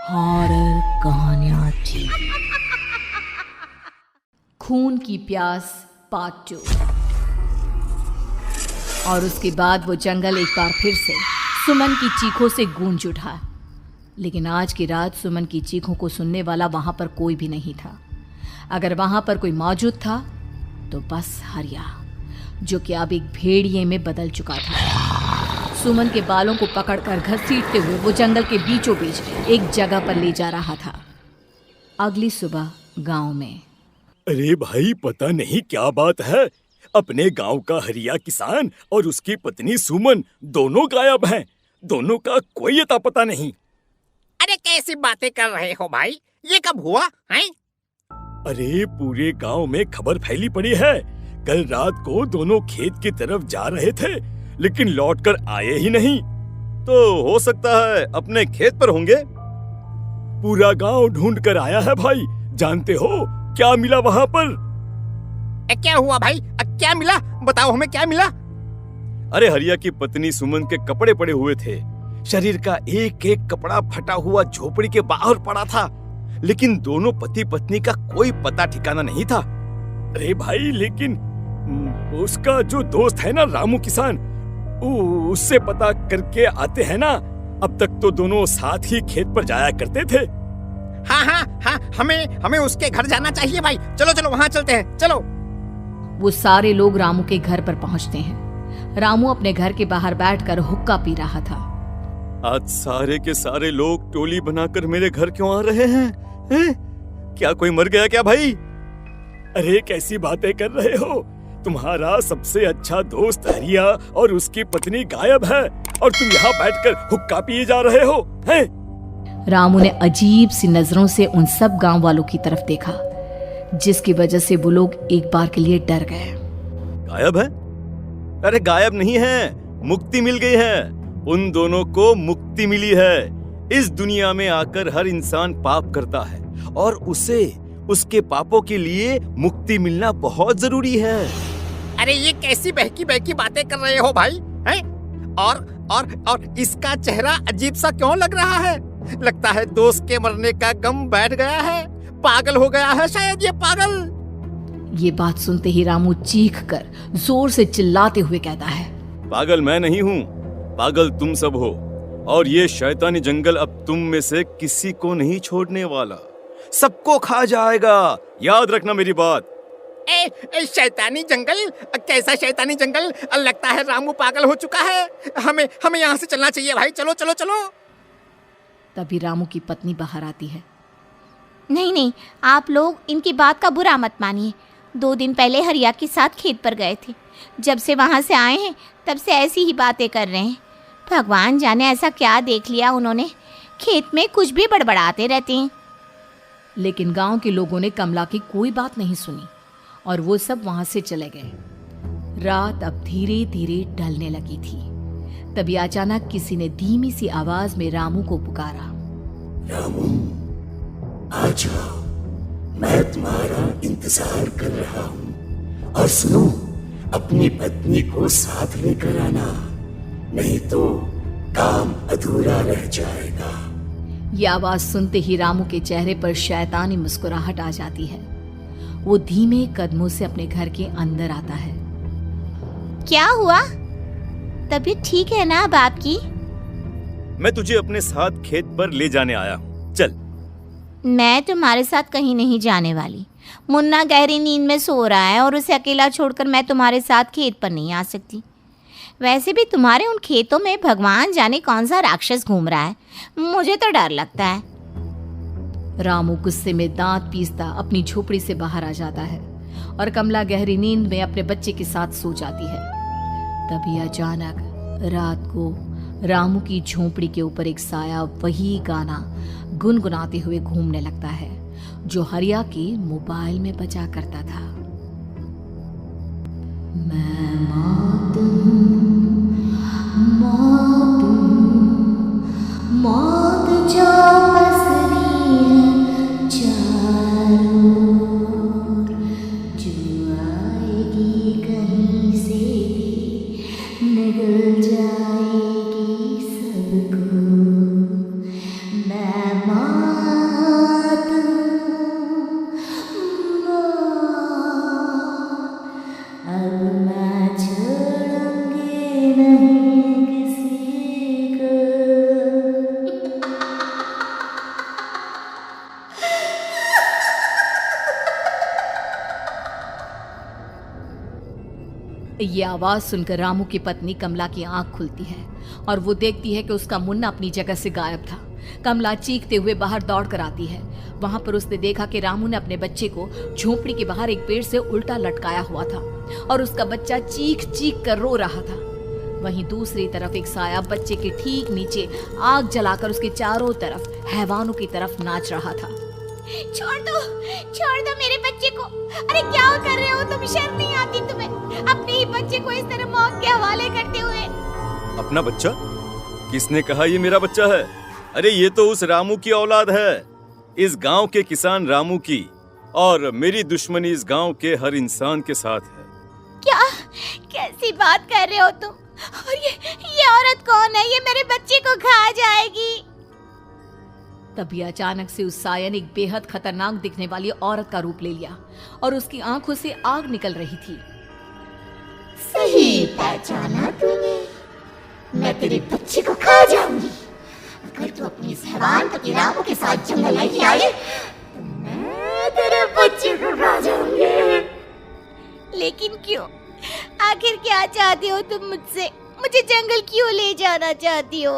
Horror कहानियां थी। खून की प्यास पार्ट 2। और उसके बाद वो जंगल एक बार फिर से सुमन की चीखों से गूंज उठा। लेकिन आज की रात सुमन की चीखों को सुनने वाला वहां पर कोई भी नहीं था। अगर वहां पर कोई मौजूद था तो बस हरिया, जो कि अब एक भेड़िए में बदल चुका था। सुमन के बालों को पकड़कर घसीटते हुए वो जंगल के बीचों बीच एक जगह पर ले जा रहा था। अगली सुबह गांव में। अरे भाई, पता नहीं क्या बात है, अपने गांव का हरिया किसान और उसकी पत्नी सुमन दोनों गायब हैं। दोनों का कोई अता पता नहीं। अरे कैसी बातें कर रहे हो भाई, ये कब हुआ हैं? अरे पूरे गांव में खबर फैली पड़ी है। कल रात को दोनों खेत की तरफ जा रहे थे, लेकिन लौटकर आए ही नहीं। तो हो सकता है अपने खेत पर होंगे। पूरा गांव ढूंढ कर आया है भाई। जानते हो क्या मिला वहां पर? क्या हुआ भाई, क्या मिला? बताओ हमें, क्या मिला? अरे हरिया की पत्नी सुमन के कपड़े पड़े हुए थे। शरीर का एक एक कपड़ा फटा हुआ झोपड़ी के बाहर पड़ा था, लेकिन दोनों पति पत्नी का कोई पता ठिकाना नहीं था। अरे भाई, लेकिन उसका जो दोस्त है ना रामू किसान, उससे पता करके आते हैं ना। अब तक तो दोनों साथ ही खेत पर जाया करते थे। हाँ, हमें उसके घर जाना चाहिए भाई। चलो वहाँ चलते हैं, चलो। वो सारे लोग रामू के घर पर पहुंचते हैं। रामू अपने घर के बाहर बैठकर हुक्का पी रहा था। आज सारे के सारे लोग टोली बनाकर मेरे घर क्यों आ रहे हैं? क्या कोई मर गया क्या भाई? अरे कैसी बातें कर रहे हो? तुम्हारा सबसे अच्छा दोस्त हरिया और उसकी पत्नी गायब है, और तुम यहाँ बैठकर हुक्का पिए जा रहे हो हैं? रामू ने अजीब सी नजरों से उन सब गांव वालों की तरफ देखा, जिसकी वजह से वो लोग एक बार के लिए डर गए। गायब है? अरे गायब नहीं है, मुक्ति मिल गई है। उन दोनों को मुक्ति मिली है। इस दुनिया में आकर हर इंसान पाप करता है, और उसे उसके पापों के लिए मुक्ति मिलना बहुत जरूरी है। अरे ये कैसी बहकी बहकी बातें कर रहे हो भाई, हैं? और इसका चेहरा अजीब सा क्यों लग रहा है? लगता है दोस्त के मरने का गम बैठ गया है। पागल हो गया है शायद ये पागल। ये बात सुनते ही रामू चीख कर जोर से चिल्लाते हुए कहता है, पागल मैं नहीं हूँ, पागल तुम सब हो। और ये शैतानी जंगल अब तुम में से किसी को नहीं छोड़ने वाला, सबको खा जाएगा। याद रखना मेरी बात। शैतानी जंगल? कैसा शैतानी जंगल? लगता है रामू पागल हो चुका है। हमें यहाँ से चलना चाहिए भाई। चलो। तभी रामू की पत्नी बाहर आती है। नहीं, आप लोग इनकी बात का बुरा मत मानिए। 2 दिन पहले हरिया के साथ खेत पर गए थे। जब से वहाँ से आए हैं तब से ऐसी ही बातें कर रहे हैं। भगवान जाने ऐसा क्या देख लिया उन्होंने, खेत में कुछ भी बड़बड़ाते रहते हैं। लेकिन गांव के लोगों ने कमला की कोई बात नहीं सुनी, और वो सब वहां से चले गए। रात अब धीरे धीरे ढलने लगी थी। तभी अचानक किसी ने धीमी सी आवाज में रामू को पुकारा। रामू, आ जाओ, मैं तुम्हारा इंतजार कर रहा हूँ। और सुनो, अपनी पत्नी को साथ लेकर आना, नहीं तो काम अधूरा रह जाएगा। ये आवाज सुनते ही रामू के चेहरे पर शैतानी मुस्कुराहट आ जाती है। वो धीमे कदमों से अपने घर के अंदर आता है। क्या हुआ? तबीयत ठीक है ना अब आपकी? मैं तुझे अपने साथ खेत पर ले जाने आया हूँ, चल। मैं तुम्हारे साथ कहीं नहीं जाने वाली। मुन्ना गहरी नींद में सो रहा है, और उसे अकेला छोड़कर मैं तुम्हारे साथ खेत पर नहीं आ सकती। वैसे भी तुम्हारे उन खेतों में भगवान जाने कौन सा राक्षस घूम रहा है, मुझे तो डर लगता है। रामू गुस्से में दांत पीसता अपनी झोपड़ी से बाहर आ जाता है, और कमला गहरी नींद में अपने बच्चे के साथ सो जाती है। तभी अचानक रात को रामू की झोपड़ी के ऊपर एक साया वही गाना गुनगुनाते हुए घूमने लगता है, जो हरिया के मोबाइल में बजा करता था। मैं मौत जो पसरी है चारों ओर, जो आएगी कहीं से भी निगल जाएगी सबको। मैं ये आवाज सुनकर रामू की पत्नी कमला की आंख खुलती है और वो देखती है कि उसका मुन्ना अपनी जगह से गायब था। कमला चीखते हुए बाहर दौड़ कर आती है। वहां पर उसने देखा कि रामू ने अपने बच्चे को झोपड़ी के बाहर एक पेड़ से उल्टा लटकाया हुआ था और उसका बच्चा चीख चीख कर रो रहा था। वहीं दूसरी तरफ एक साया बच्चे के ठीक नीचे आग जलाकर उसके चारों तरफ हैवानों की तरफ नाच रहा था। छोड़ दो मेरे बच्चे को। अरे क्या कर रहे हो तुम? शर्म नहीं आती तुम्हें? अपने ही बच्चे को इस तरह मौत के हवाले करते हुए। अपना बच्चा? किसने कहा ये मेरा बच्चा है? अरे ये तो उस रामू की औलाद है, इस गांव के किसान रामू की, और मेरी दुश्मनी इस गांव के हर इंसान के साथ है। क्या? कैसी बात कर रहे हो तुम? और ये औरत कौन है? ये मेरे बच्चे को खा जाएगी। तभी अचानक से उस साया ने एक बेहद खतरनाक दिखने वाली औरत का रूप ले लिया और उसकी आंखों से आग निकल रही थी। सही पहचाना तूने। मैं तेरे बच्चे को खा जाऊंगी। अगर तू अपनी इस हैवान पति रामू के साथ जंगल नहीं आई तो मैं तेरे बच्चे को खा जाऊंगी। लेकिन क्यों? आखिर क्या चाहती हो तुम मुझसे? मुझे जंगल क्यों ले जाना चाहती हो?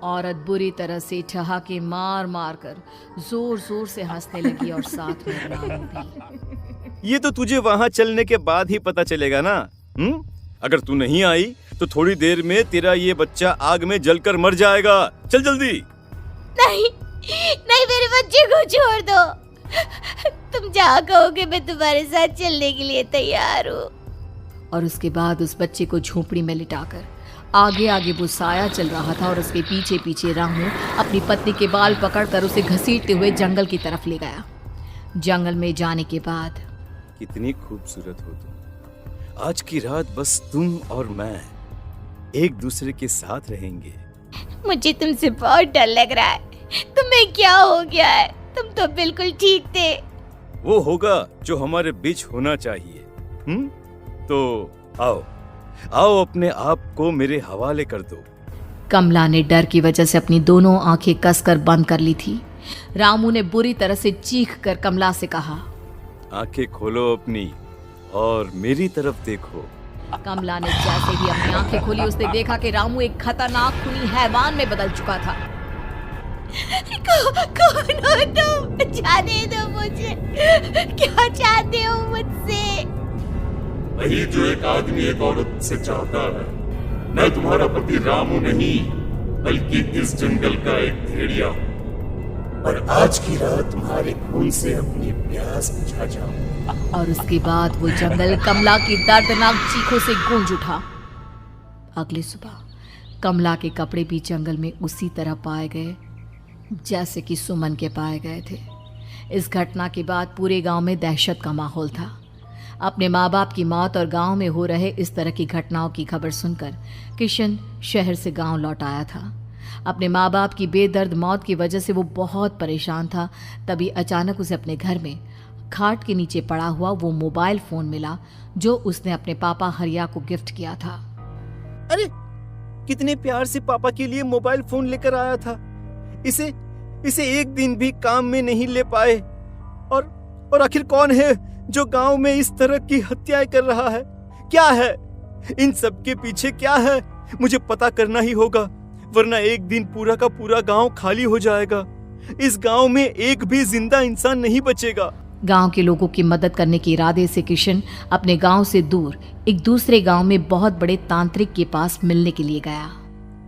औरत बुरी तरह से ठहाके मार मार कर जोर जोर से हंसने लगी और साथ में रामू भी। ये तो तुझे वहाँ चलने के बाद ही पता चलेगा ना। अगर तू नहीं आई तो थोड़ी देर में तेरा ये बच्चा आग में जलकर मर जाएगा। चल जल्दी। नहीं, मेरे बच्चे को छोड़ दो। तुम जहाँ कहोगे मैं तुम्हारे साथ चलने के लिए तैयार हूँ। और उसके बाद उस बच्चे को झोपड़ी में लिटाकर आगे आगे वो साया चल रहा था और उसके पीछे पीछे रामू अपनी पत्नी के बाल पकड़कर उसे घसीटते हुए जंगल की तरफ ले गया। जंगल में जाने के बाद, कितनी खूबसूरत हो तुम। आज की रात बस तुम और मैं एक दूसरे के साथ रहेंगे। मुझे तुमसे बहुत डर लग रहा है। तुम्हें क्या हो गया है? तुम तो बिल्कुल ठीक थे। वो होगा जो हमारे बीच होना चाहिए। तो आओ अपने आप को मेरे हवाले कर दो। कमला ने डर की वजह से अपनी दोनों आंखें कसकर बंद कर ली थी। रामू ने बुरी तरह से चीख कर कमला से कहा, आंखें खोलो अपनी और मेरी तरफ देखो। कमला ने जैसे ही अपनी आंखें खोली उसने देखा कि रामू एक खतरनाक खूनी हैवान में बदल चुका था। कौन हो तुम? जाने दो मुझे। क्या चाहते हो मुझसे? वही जो एक आदमी एक औरत से चाहता है। मैं तुम्हारा पति रामू नहीं बल्कि इस जंगल का एक भेड़िया हूँ और आज की रात तुम्हारे खून से अपनी प्यास बुझा जाऊं। और उसके बाद वो जंगल कमला की दर्दनाक चीखों से गूंज उठा। अगली सुबह कमला के कपड़े भी जंगल में उसी तरह पाए गए जैसे कि सुमन के पाए गए थे। इस घटना के बाद पूरे गांव में दहशत का माहौल था। अपने माँ बाप की मौत और गांव में हो रहे इस तरह की घटनाओं की खबर सुनकर किशन शहर से गांव लौट आया था। अपने माँ बाप की बेदर्द मौत की वजह से वो बहुत परेशान था। तभी अचानक उसे अपने घर में खाट के नीचे पड़ा हुआ वो मोबाइल फोन मिला जो उसने अपने पापा हरिया को गिफ्ट किया था। अरे कितने प्यार से पापा के लिए मोबाइल फोन लेकर आया था। इसे एक दिन भी काम में नहीं ले पाए। और आखिर कौन है जो गांव में इस तरह की हत्याएं कर रहा है? क्या है इन सब के पीछे? क्या है? मुझे पता करना ही होगा, वरना एक दिन पूरा का पूरा गांव खाली हो जाएगा। इस गांव में एक भी जिंदा इंसान नहीं बचेगा। गांव के लोगों की मदद करने के इरादे से किशन अपने गांव से दूर एक दूसरे गांव में बहुत बड़े तांत्रिक के पास मिलने के लिए गया।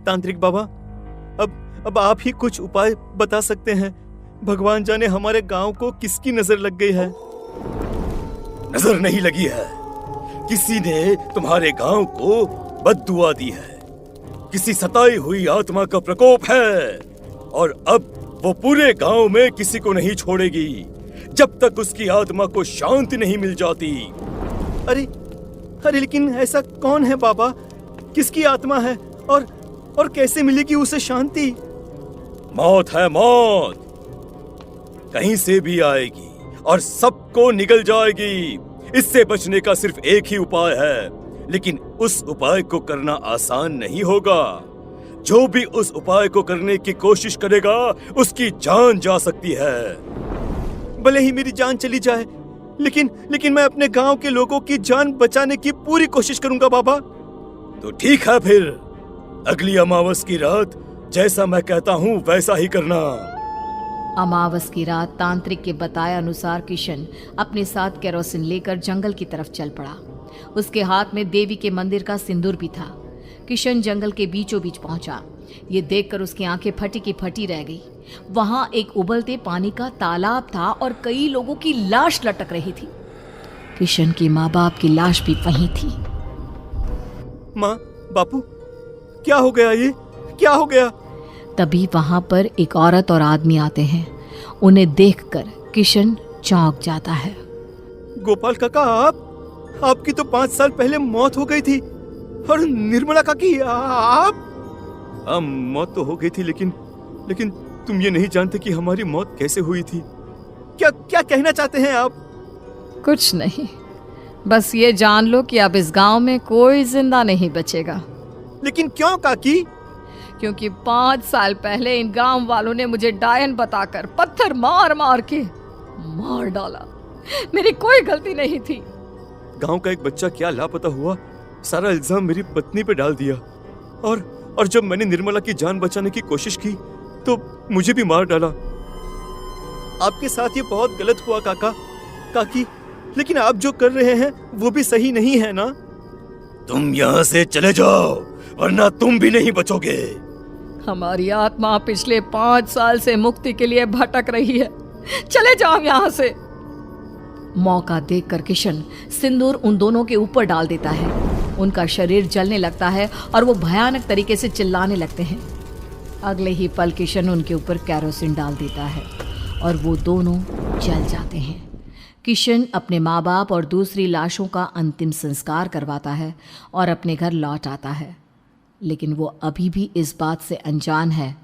तांत्रिक बाबा, अब आप ही कुछ उपाय बता सकते हैं। भगवान जाने हमारे गांव को किसकी नजर लग गई है। नजर नहीं लगी है, किसी ने तुम्हारे गांव को बद्दुआ दी है। किसी सताई हुई आत्मा का प्रकोप है और अब वो पूरे गांव में किसी को नहीं छोड़ेगी जब तक उसकी आत्मा को शांति नहीं मिल जाती। अरे लेकिन ऐसा कौन है बाबा? किसकी आत्मा है और कैसे मिलेगी उसे शांति? मौत है, मौत कहीं से भी आएगी और सबको निगल जाएगी। इससे बचने का सिर्फ एक ही उपाय है, लेकिन उस उपाय को करना आसान नहीं होगा। जो भी उस उपाय को करने की कोशिश करेगा उसकी जान जा सकती है। भले ही मेरी जान चली जाए, लेकिन मैं अपने गांव के लोगों की जान बचाने की पूरी कोशिश करूंगा बाबा। तो ठीक है फिर, अगली अमावस की रात जैसा मैं कहता हूँ वैसा ही करना। अमावस की रात तांत्रिक के बताए अनुसार किशन अपने साथ केरोसिन लेकर जंगल की तरफ चल पड़ा। उसके हाथ में देवी के मंदिर का सिंदूर भी था। किशन जंगल के बीचों बीच पहुंचा। ये देखकर उसकी आंखें फटी की फटी रह गई। वहां एक उबलते पानी का तालाब था और कई लोगों की लाश लटक रही थी। किशन के माँ बाप की लाश भी वहीं थी। माँ, बापू, क्या हो गया? ये क्या हो गया? तभी वहां पर एक औरत और आदमी आते हैं। उन्हें देखकर किशन चौंक जाता है। गोपाल काका, आपकी तो 5 साल पहले मौत हो गई थी। और निर्मला काकी, आप? हाँ, मौत तो हो गई थी, लेकिन तुम ये नहीं जानते कि हमारी मौत कैसे हुई थी। क्या कहना चाहते हैं आप? कुछ नहीं, बस ये जान लो कि अब इस गांव में कोई जिंदा नहीं बचेगा। लेकिन क्यों काकी? क्योंकि 5 साल पहले इन गांव वालों ने मुझे डायन बताकर पत्थर मार मार के मार डाला। मेरी कोई गलती नहीं थी। गांव का एक बच्चा क्या लापता हुआ, सारा इल्जाम मेरी पत्नी पे डाल दिया। और जब मैंने निर्मला की जान बचाने की कोशिश की तो मुझे भी मार डाला। आपके साथ ये बहुत गलत हुआ काकी, लेकिन आप जो कर रहे हैं वो भी सही नहीं है ना? तुम यहाँ से चले जाओ, वरना तुम भी नहीं बचोगे। हमारी आत्मा पिछले 5 साल से मुक्ति के लिए भटक रही है। चले जाओ यहाँ से। मौका देखकर किशन सिंदूर उन दोनों के ऊपर डाल देता है। उनका शरीर जलने लगता है और वो भयानक तरीके से चिल्लाने लगते हैं। अगले ही पल किशन उनके ऊपर केरोसिन डाल देता है और वो दोनों जल जाते हैं। किशन अपने माँ बाप और दूसरी लाशों का अंतिम संस्कार करवाता है और अपने घर लौट आता है, लेकिन वो अभी भी इस बात से अनजान है